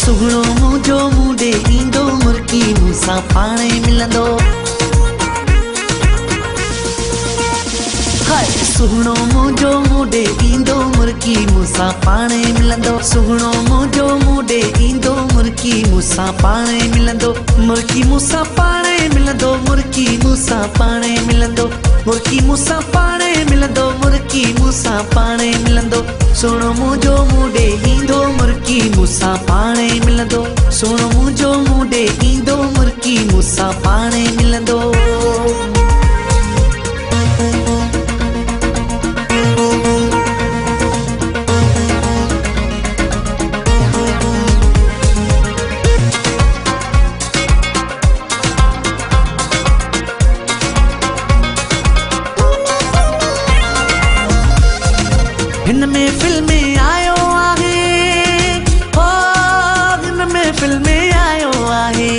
सुगड़ो मुझो मुडे इंदो मुर्की मूसा पाने मिलंदो हाय सुगड़ो मुझो मुडे इंदो मुर्की मूसा पाने मिलंदो सुगड़ो मुझो मुडे इंदो मुर्की मूसा पाने मिलंदो मुर्की मूसा पाने मिलंदो मुर्की मूसा पाने मिलंदो मुर्की मूसा पाने मिलंदो मुर्की मूसा पाने मिलंदो सुनो मुझो मुडे इंदो मुर्की मूसा पाने मिलंदो सुनो मुझो मुडे इंदो मुर्की मूसा पाने मिलंदो हिन में फिल्में आयो आहे हो हिन में फिल्में आयो आहे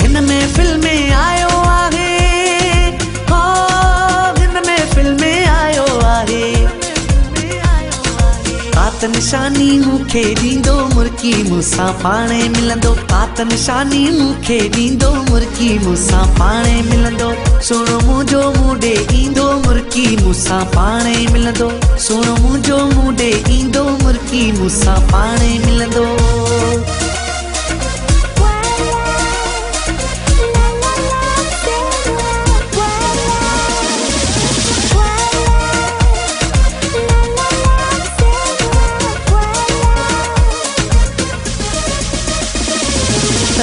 हिन में फिल्में आयो आहे हो हिन में फिल्में आयो आहे कात निशानी मूंखे ॾींदो मुर्की मूंसां पाणे मिलंदो कात निशानी मूंखे ॾींदो मुर्की मूंसां पाणे मिलंदो सुनो मुझो मुडे इंदो मुर्की मूसा पाने मिलंदो सुनो मुझो मुडे इंदो मुर्की मूसा पाने मिलंदो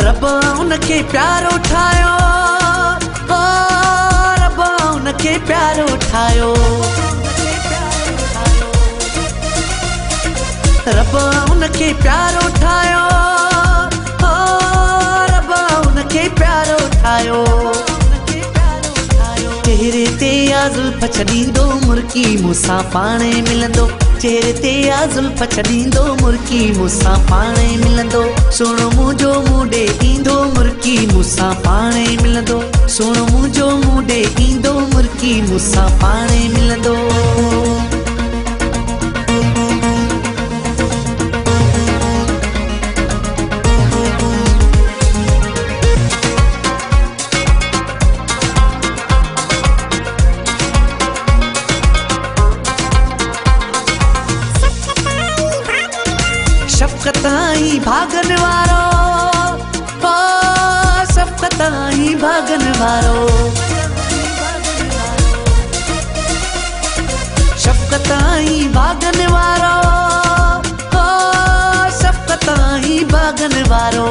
रब उनके प्यारो ठायो के प्यारो ठायो रब उनके प्यारो ठायो हो रब उनके प्यारो ठायो चेहरे ते या जुल्फ छॾींदो मुर्की मूंसां पाणे मिलंदो चेहरे ते या जुल्फ छॾींदो मुर्की मूंसां पाणे मिलंदो सुनो मुझो मुडे इंदो मुर्की मूंसां पाणे मिलंदो सुनो मुझो मुडे इंदो मुर्की मूंसां पाणे मिलंदो शफ़क़ताई भागन वारो हो शफ़क़ताई भागन वारो शफ़क़ताई भागन वारो हो शफ़क़ताई भागन वारो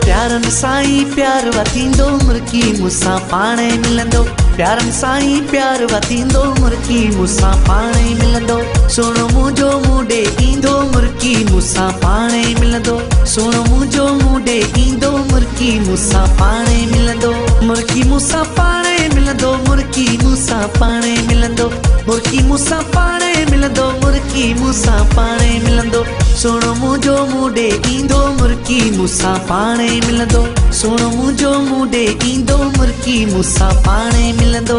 प्यारन साईं प्यार वतींदो मुर्की मूंसां पाणे मिलंदो प्यारन साईं प्यार वतींदो मुर्की मूंसां पाणे मिलंदो सुनो मुझो मुडे इंदो मुर्की मूंसां पाणे मिलंदो सुनो मुझो मुडे इंदो मुर्की मूंसां पाणे मिलंदो मुर्की मूंसां पाणे मिलंदो मुर्की मूंसां पाणे मिलंदो मुर्की मूंसां पाणे मिलंदो मुर्की मूंसां पाणे मिलंदो सुनो मुझो मुडे इंदो मुर्की मूंसां पाणे मिलंदो सुनो मुझो मुडे इंदो मुर्की मूंसां पाणे मिलंदो